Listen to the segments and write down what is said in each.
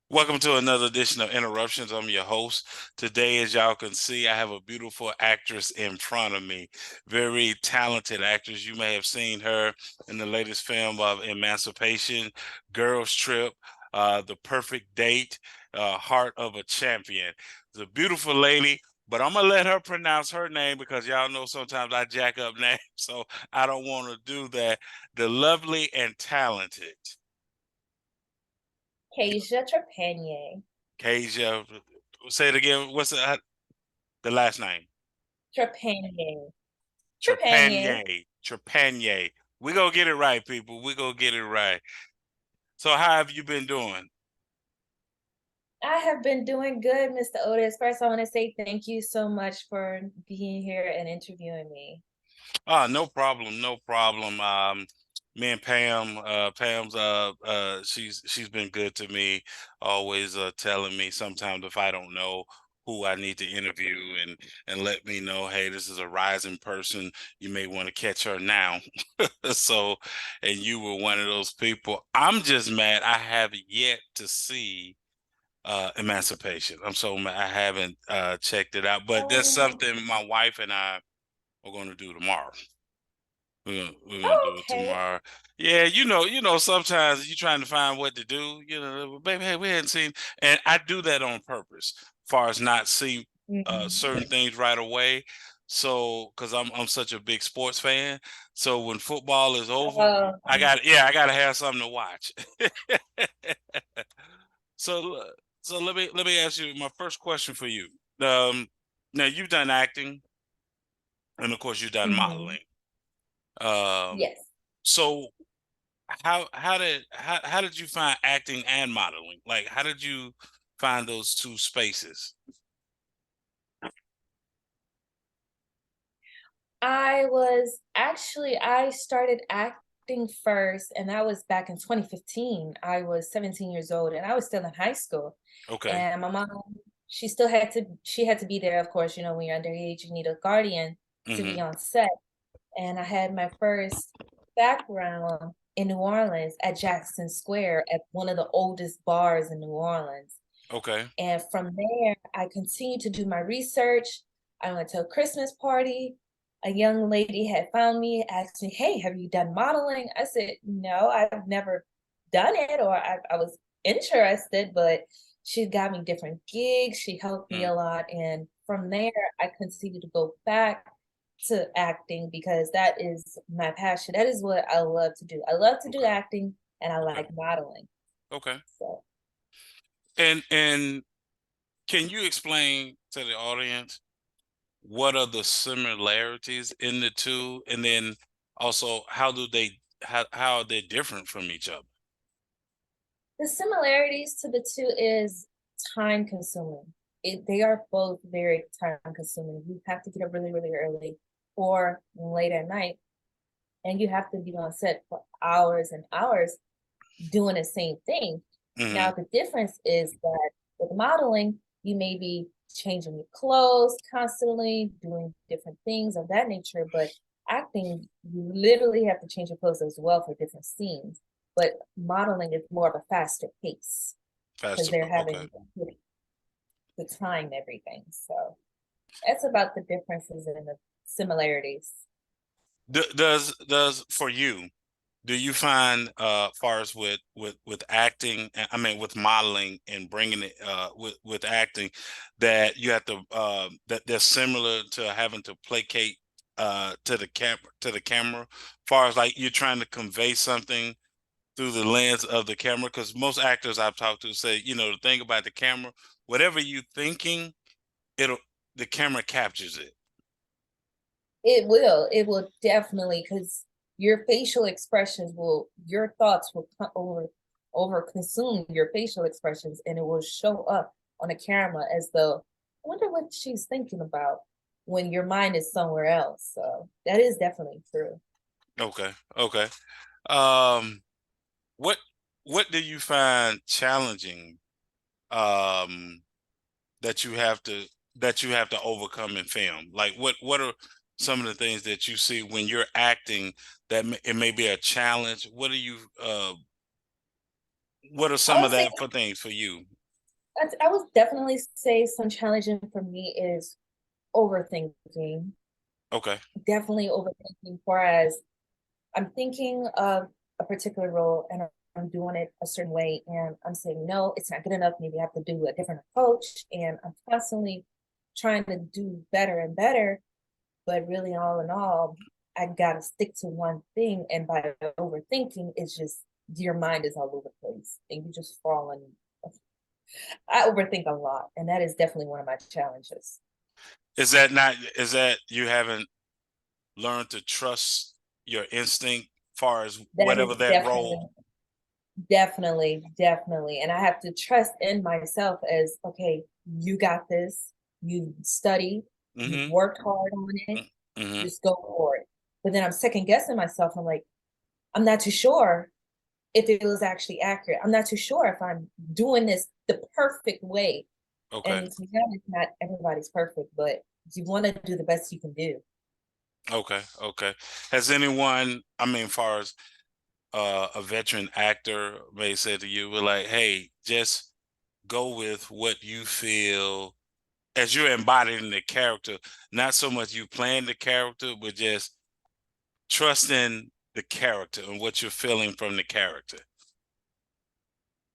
Welcome to another edition of Interruptions. I'm your host. Today, as y'all can see, I have a beautiful actress in front of me. Very talented actress. You may have seen her in the latest film of Emancipation, Girls Trip, The Perfect Date, Heart of a Champion. It's a beautiful lady, but I'm going to let her pronounce her name because y'all know sometimes I jack up names, so I don't want to do that. The lovely and talented Kasia Trepagnier. Kasia. Say it again. What's the last name? Trepagnier. Trepagnier. Trepagnier. Trepagnier. We gonna get it right, people. We gonna get it right. So how have you been doing? I have been doing good, Mr. Otis. First, I want to say thank you so much for being here and interviewing me. No problem, no problem. Me and Pam, Pam's she's been good to me, always telling me sometimes if I don't know who I need to interview and let me know, hey, this is a rising person. You may want to catch her now. So, and you were one of those people. I'm just mad I have yet to see Emancipation. I'm so mad I haven't checked it out, but that's Oh, something my wife and I are going to do tomorrow. We're gonna do it okay. tomorrow. Yeah, sometimes you're trying to find what to do. Baby, hey, we hadn't seen, and I do that on purpose, far as not see Mhm. certain things right away. So, because I'm such a big sports fan, so when football is over, Uh, I gotta have something to watch. So, so let me ask you my first question for you. Um, Now you've done acting, and of course you've done mhm. modeling. Um, Yes. so how did you find acting and modeling? Like how did you find those two spaces? I started acting first, and that was back in 2015. I was 17 years old and I was still in high school. Okay. And my mom, she had to be there, of course, when you're underage, you need a guardian to Mm-hmm. be on set. And I had my first background in New Orleans at Jackson Square at one of the oldest bars in New Orleans. Okay. And from there, I continued to do my research. I went to a Christmas party. A young lady had found me, asked me, "Hey, have you done modeling?" I said, "No, I've never done it, or I was interested," but she got me different gigs. She helped me Mm. a lot. And from there, I continued to go back to acting because that is my passion. That is what I love to do. I love to do Okay. acting and I Okay. like modeling. Okay. So And can you explain to the audience what are the similarities in the two, and then also how are they different from each other? the similarities to the two is time consuming. They are both very time consuming. You have to get up really, really early or late at night, and you have to be on set for hours and hours doing the same thing. Mm-hmm. Now, the difference is that with modeling, you may be changing your clothes constantly, doing different things of that nature, but acting, you literally have to change your clothes as well for different scenes. But modeling is more of a faster pace because Faster. they're Okay. having the time and everything. So that's about the differences and the similarities. Does for you, do you find far as with acting, I mean with modeling and bringing it with acting, that you have to that they're similar to having to placate to the camera, far as like you're trying to convey something through the lens of the camera? Because most actors I've talked to say, the thing about the camera, whatever you're thinking, it'll the camera captures it. It will definitely, because your facial expressions your thoughts will come over consume your facial expressions, and it will show up on the camera as though, I wonder what she's thinking about when your mind is somewhere else. So that is definitely true. Okay. Okay. Um, what what do you find challenging um that you have to overcome in film? Like what are some of the things that you see when you're acting that it may be a challenge? What are I some of would say that for things for you? I would definitely say some challenging for me is overthinking. Okay. Definitely overthinking. Whereas I'm thinking of a particular role and I'm doing it a certain way, and I'm saying, no, it's not good enough. Maybe I have to do a different approach. And I'm constantly trying to do better and better. But really, all in all, I got to stick to one thing. And by overthinking, it's just your mind is all over the place and you just fall in. I overthink a lot. And that is definitely one of my challenges. Is that not, is that you haven't learned to trust your instinct far as That whatever is that role? definitely. And I have to trust in myself as, okay, you got this. You've studied, you've Mm-hmm. worked hard on it. Mm-hmm. Just go for it. But then I'm second guessing myself. I'm like, I'm not too sure if it was actually accurate. I'm not too sure if I'm doing this the perfect way. Okay. And to be honest, not everybody's perfect, but you want to do the best you can do. Okay. Okay. Has anyone, I mean, far as a veteran actor may say to you, we're like, hey, just go with what you feel as you're embodying the character, not so much you playing the character, but just trusting the character and what you're feeling from the character.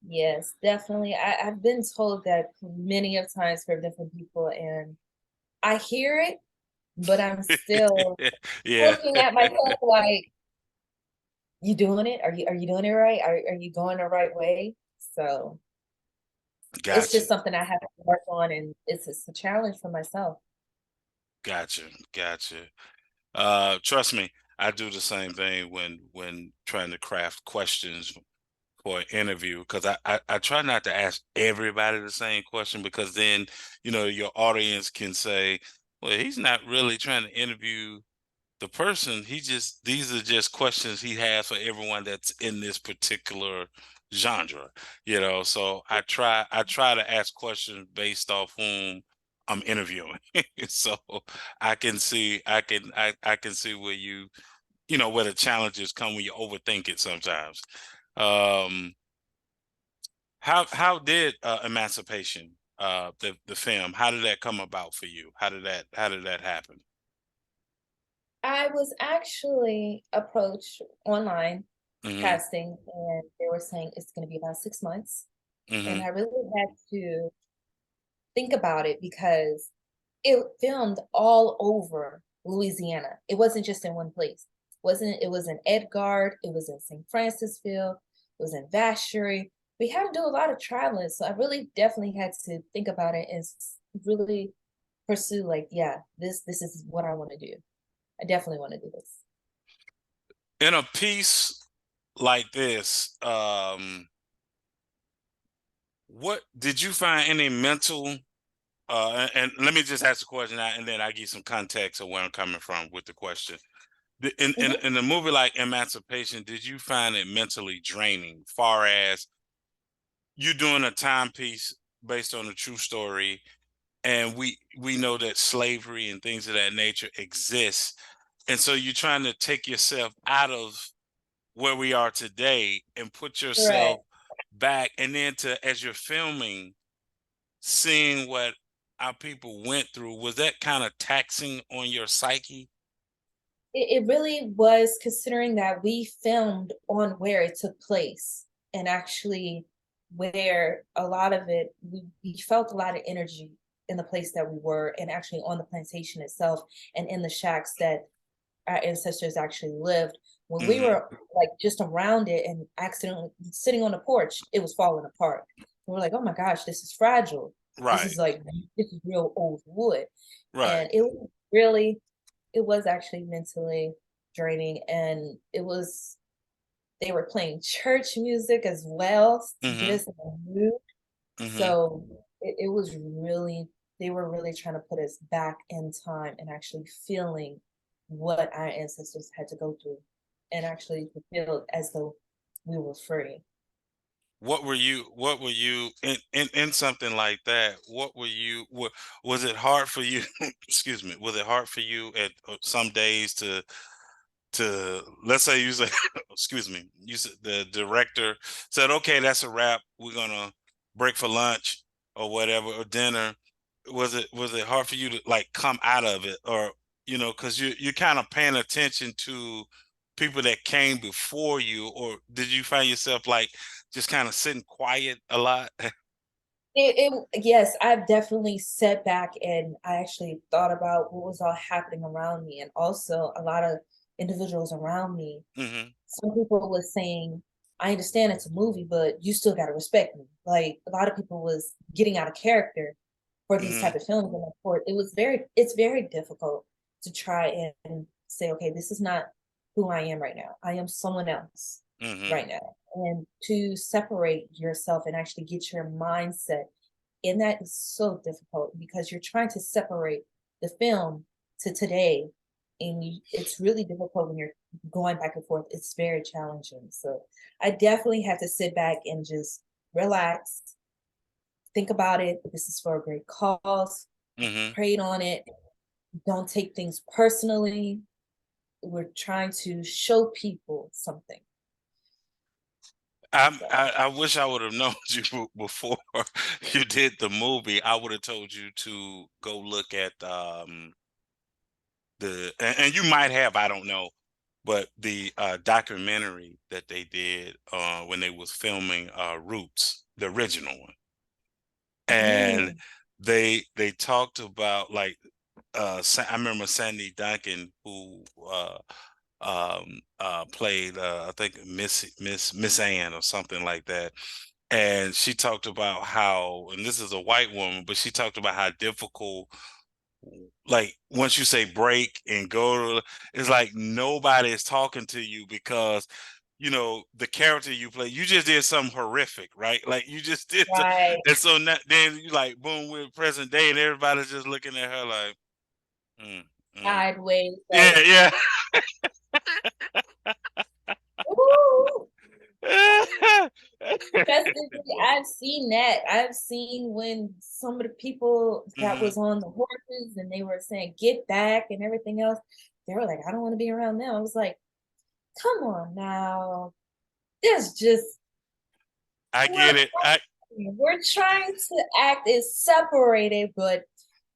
Yes, definitely. I've been told that many of times for different people, and I hear it, but I'm still Yeah. looking at myself like, you doing it? Are you doing it right? Are you going the right way? So it's Gotcha. just something I have to work on, and it's a challenge for myself. Gotcha. Gotcha. Trust me, I do the same thing when trying to craft questions for an interview, because I try not to ask everybody the same question, because then your audience can say, well, he's not really trying to interview the person. He just, these are just questions he has for everyone that's in this particular genre, so I try to ask questions based off whom I'm interviewing. So I can see where where the challenges come when you overthink it sometimes. um how did Emancipation, the film, how did that come about for you? How did that happen? I was actually approached online Mm-hmm. casting, and they were saying it's going to be about 6 months. And Mm-hmm. I really had to think about it because it filmed all over Louisiana. It wasn't just in one place. It was in Edgard, it was in St. Francisville, it was in Vacherie. We had to do a lot of traveling. So I really definitely had to think about it and really pursue like, yeah, this is what I want to do. I definitely want to do this. In a piece like this, what did you find any mental, and let me just ask the question out, and then I give some context of where I'm coming from with the question. In, in Mhm. in a movie like Emancipation, did you find it mentally draining, far as you doing a timepiece based on a true story, and we know that slavery and things of that nature exists, and so you're trying to take yourself out of where we are today and put yourself Right. back, and then to, as you're filming, seeing what our people went through, was that kind of taxing on your psyche? It really was, considering that we filmed on where it took place and actually where a lot of it, we felt a lot of energy in the place that we were and actually on the plantation itself and in the shacks that our ancestors actually lived. When we Mm-hmm. were like just around it and accidentally sitting on the porch, it was falling apart. We were like, oh my gosh, this is fragile. This Right. is like, this is real old wood. Right. And it was really, it was actually mentally draining. And it was, they were playing church music as well to get Mm-hmm. us in the mood. Mm-hmm. So it was really, they were really trying to put us back in time and actually feeling what our ancestors had to go through and actually to feel as though we were free. What were you in something like that? Was it hard for you? Excuse me. Was it hard for you at some days to, let's say, you said, excuse me, you said the director said, okay, that's a wrap, we're gonna break for lunch, or whatever, or dinner, was it hard for you to like come out of it, or because you're kind of paying attention to people that came before you, or did you find yourself like just kind of sitting quiet a lot? Yes, I've definitely sat back and I actually thought about what was all happening around me, and also a lot of individuals around me. Hmm. Some people was saying, I understand it's a movie, but you still gotta respect me. Like a lot of people was getting out of character for these Hmm. type of films, and of course it's very difficult to try and say, okay, this is not who I am right now. I am someone else Hmm. right now. And to separate yourself and actually get your mindset in that is so difficult because you're trying to separate the film to today, and it's really difficult when you're going back and forth. It's very challenging. So I definitely have to sit back and just relax, think about it. This is for a great cause. I Hmm. prayed on it. Don't take things personally. We're trying to show people something. So I wish I would have known you before you did the movie. I would have told you to go look at and you might have, I don't know, but the documentary that they did when they was filming Roots, the original one. And mm, they talked about like I remember Sandy Duncan, who played I think Miss Ann or something like that, and she talked about how, and this is a white woman, but she talked about how difficult, like once you say break and go to, it's like nobody is talking to you because the character you play, you just did something horrific, right? Like you just did right, and so then you like boom with present day and everybody's just looking at her like mm, mm. sideways, Yeah, like, yeah. ooh, I've seen that. I've seen when some of the people that Hmm. was on the horses and they were saying get back and everything else, they were like, I don't want to be around them. I was like, come on now. It's just I we're get it. we're trying to act as separated, but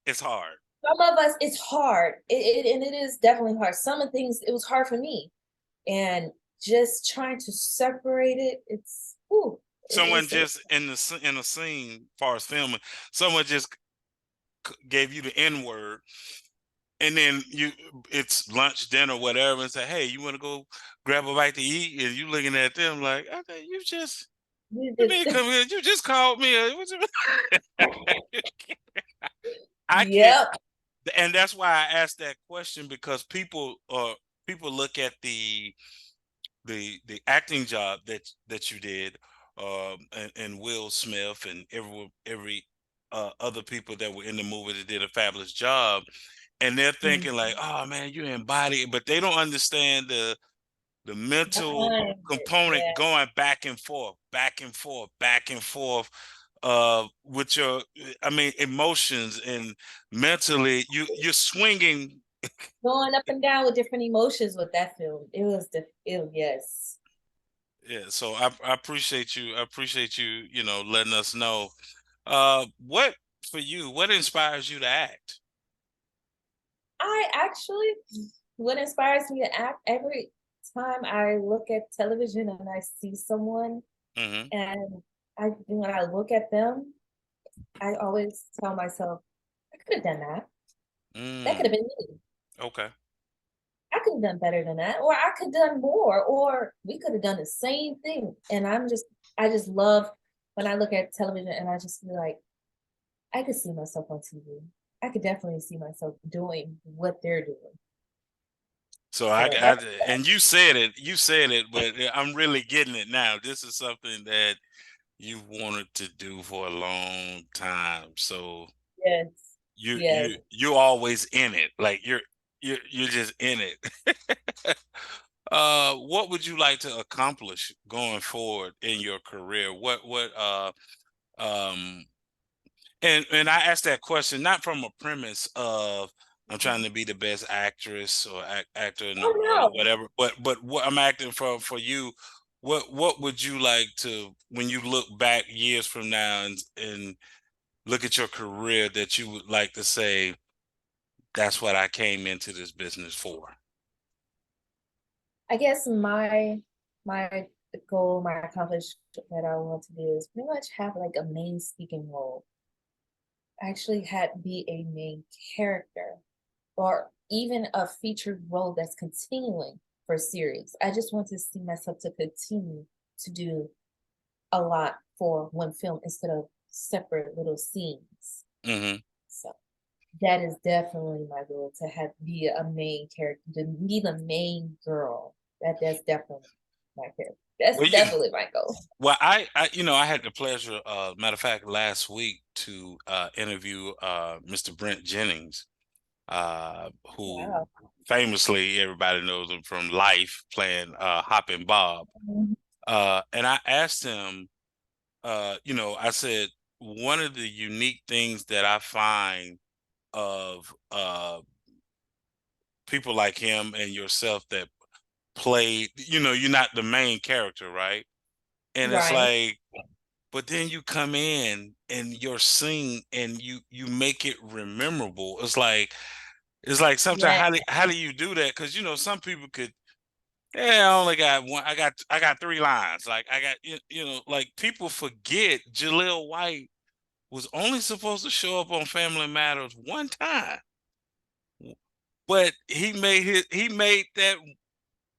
It's hard. some of us it's hard. And it is definitely hard. Some of the things it was hard for me. And just trying to separate it, it's whew, Someone it's just in a scene, far as filming, someone just gave you the N word, and then it's lunch, dinner, whatever, and say, "Hey, you want to go grab a bite to eat?" And you looking at them like, "Okay, you you just mean come here? You just called me. What I can't." yep. And that's why I asked that question, because people look at the acting job that you did, and Will Smith and every other people that were in the movie that did a fabulous job, and they're Mhm. thinking like, oh man, you embody it, but they don't understand the mental Behind it, component yeah. going back and forth, back and forth, back and forth, with your, I mean, emotions, and mentally you're swinging. Going up and down with different emotions with that film. It was yes. Yeah, so I appreciate you. I appreciate you, letting us know. What for you? What inspires you to act? I actually what inspires me to act every time I look at television and I see someone Hmm. and I when I look at them, I always tell myself, I could have done that. That could have Mm, been me. okay. I could have done better than that, or I could have done more, or we could have done the same thing. And I just love when I look at television and I just feel like I could see myself on TV. I could definitely see myself doing what they're doing. So So that's and you said it, but I'm really getting it now. This is something that you've wanted to do for a long time. So yes, you yes. you you're always in it. Like you're just in it. What would you like to accomplish going forward in your career? What um and I asked that question not from a premise of I'm trying to be the best actress or actor in the Oh world or no, whatever, but what I'm acting for you. What would you like to, when you look back years from now, and look at your career that you would like to say, that's what I came into this business for? I guess my goal, my accomplishment that I want to do is pretty much have like a main speaking role. Actually had be a main character or even a featured role that's continuing for a series. I just want to see myself to continue to do a lot for one film instead of separate little scenes. Hmm. So that is definitely my goal to have be a main character, to be the main girl. That's definitely my character. That's Well, definitely my goal. well, I had the pleasure, matter of fact, last week to interview Mr. Brent Jennings, who Wow. famously everybody knows him from Life, playing Hoppin' Bob. Mhm. And I asked him, I said, one of the unique things that I find of people like him and yourself that play, you're not the main character, right? And it's Right. like, but then you come in and you're sing and you make it rememberable. It's like sometimes Yeah. how do you do that? Because some people could, yeah, I only got one. I got three lines. Like I got like people forget Jaleel White was only supposed to show up on Family Matters one time, but he made that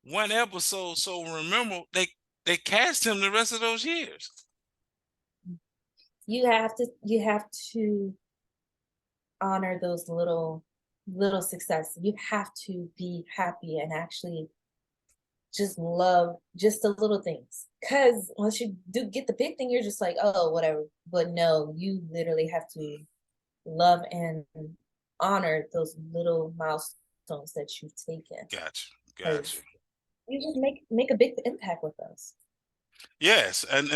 one episode so rememberable. They cast him the rest of those years. You have to honor those little success. You have to be happy and actually just love just the little things. Cause once you do get the big thing, you're just like, oh, whatever. But no, you literally have to love and honor those little milestones that you've taken. Gotcha, gotcha. Because you just make a big impact with those. Yes, and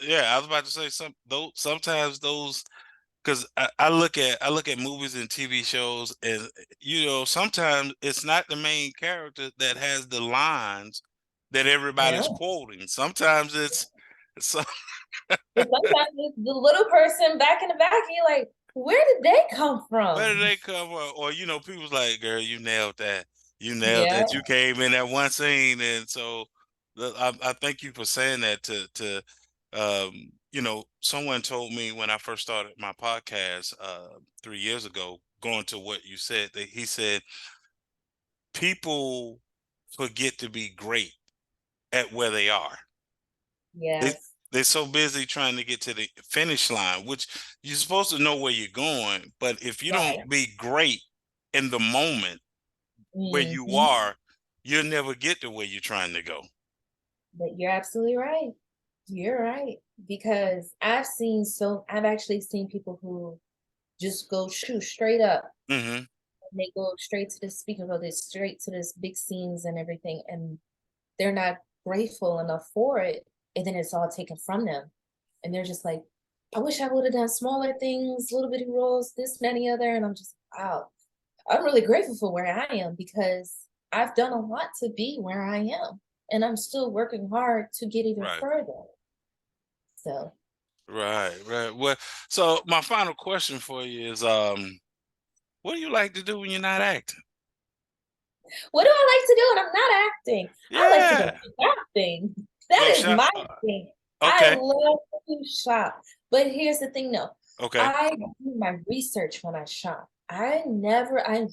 yeah, I was about to say sometimes those because I look at movies and TV shows, and sometimes it's not the main character that has the lines that everybody's No. quoting. Sometimes it's And sometimes it's the little person back in the back, and you're like, where did they come where did from? they come from? Or people's like, girl, you nailed that. You nailed Yeah. that. You came in that one scene, and so I thank you for saying that. Someone told me when I first started my podcast 3 years ago, going to what you said, that he said people forget to be great at where they are. They Yes. they're so busy trying to get to the finish line, which you're supposed to know where you're going, but if you don't Right. be great in the moment where you Hmm. are, you'll never get to where you're trying to go. But you're absolutely right. You're right. Because I've actually seen people who just go shoot straight up. Hmm. And they go straight to the speaker, go this straight to this big scenes and everything. And they're not grateful enough for it. And then it's all taken from them. And they're just like, I wish I would have done smaller things, little bitty roles, this, and any other. And I'm just, wow, I'm really grateful for where I am because I've done a lot to be where I am. And I'm still working hard to get even Right. further. So, Right, right. Well, so my final question for you is, what do you like to do when you're not acting? what do I like to do when I'm not acting? I like to go Yeah. shopping. That Go is shop. my thing. I Okay. love to shop. But here's the thing though, Okay. I do my research when I shop. I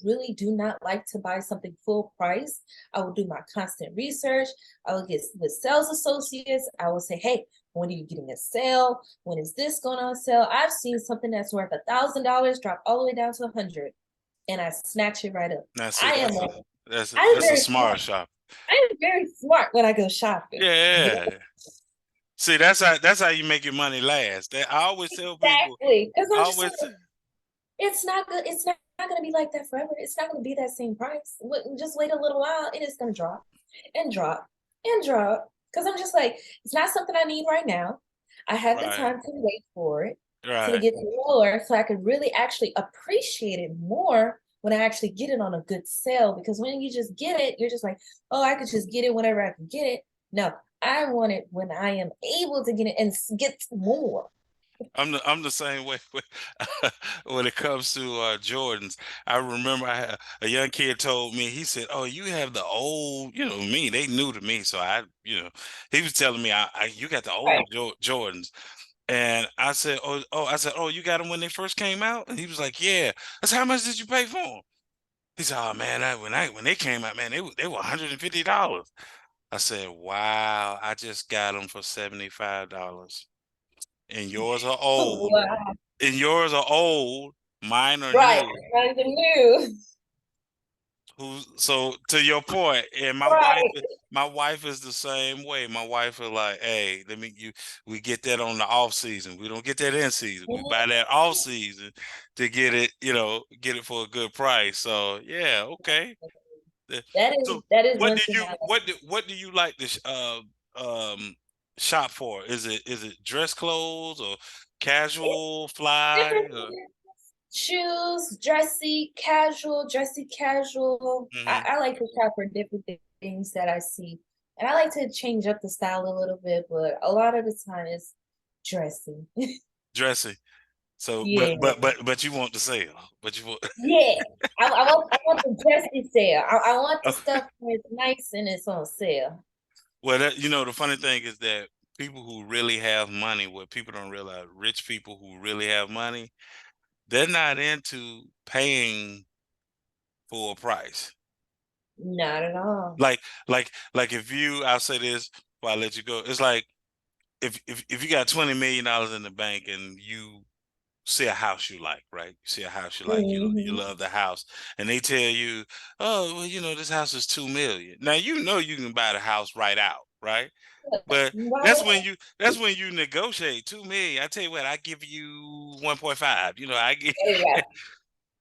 really do not like to buy something full price. I will do my constant research. I will get with sales associates. I will say, hey, when are you getting a sale? When is this going on sale? I've seen something that's worth $1,000 drop all the way down to 100, and I snatch it right up. Now see, I am that's a a that's a, I'm that's a very smart smart. shop. I am very smart when I go shopping. Yeah. See, that's how you make your money last. I always tell people, Exactly. Because I I'm just always like, it's not good. It's not going to be like that forever. It's not going to be that same price. Just wait a little while. It is going to drop and drop and drop. Because I'm just like, it's not something I need right now. I have the right, time to wait for it to right, get lower so I could really actually appreciate it more when I actually get it on a good sale. Because when you just get it, you're just like, oh, I could just get it whenever I can get it. No, I want it when I am able to get it and get more. I'm the same way with, when it comes to Jordans. I remember a young kid told me, he said, "Oh, you have the old, me." They new to me, so he was telling me, you got the Right. old Jordans." And I said, "Oh, you got them when they first came out?" And he was like, "Yeah." I said, "How much did you pay for them?" He said, "Oh man, when they came out, man, they were $150." I said, "Wow, I just got them for $75, and yours are old." Wow. And yours are old, mine are Right. new. Not even new. So to your point, and Right. my wife is the same way. My wife is like, "Hey, we get that on the off season. We don't get that in season. We buy Mhm. that off season to get it for a good price." So yeah, okay. That So is one thing I like. what do you like to um shop for? Is it dress clothes or It's casual fly? different shoes, dressy, casual. Mhm. I like to shop for different things that I see. And I like to change up the style a little bit, but a lot of the time it's dressy. Dressy. So, Yeah. but you want the sale, but you want. Yeah. I want the dressy sale. I want the stuff where it's nice and it's on sale. Well, the funny thing is that people who really have money, what people don't realize, rich people who really have money, they're not into paying full price. Not at all. Like if I'll say this before I let you go. It's like if you got $20 million in the bank and you see a house you like, right? You see a house you like, you Hmm. love the house, and they tell you, "Oh, well, this house is 2 million." Now you can buy the house right out, right? But Right. that's when you negotiate 2 million. I tell you what, I give you 1.5. I give. There you go.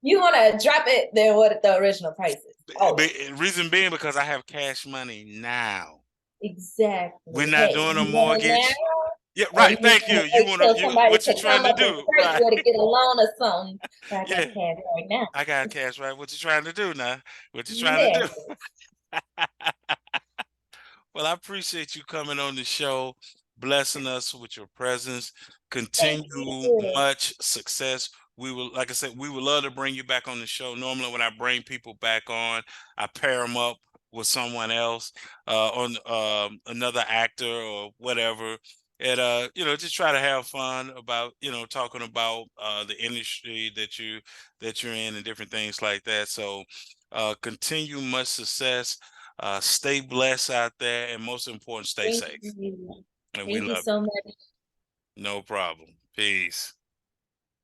You want to drop it than what the original price is. Oh, Reason being because I have cash money now. We're exactly. not Hey, doing a you want it mortgage. now, Yeah, or right. you just Thank you. want to You wait want to till somebody what you can trying come to up and do, search right? you to get a loan or something? But I got Yeah, cash right now. I got cash, right? What you trying to do now? What you trying to Yeah. do? Well, I appreciate you coming on the show, blessing us with your presence. Thank Continue you. much success. Like I said, we would love to bring you back on the show. Normally, when I bring people back on, I pair them up with someone else, on another actor or whatever. And just try to have fun about talking about the industry that you're in and different things like that. So, continue much success. Stay blessed out there, and most important, stay Thank safe. you. And we Thank you love so much. you. No problem. Peace.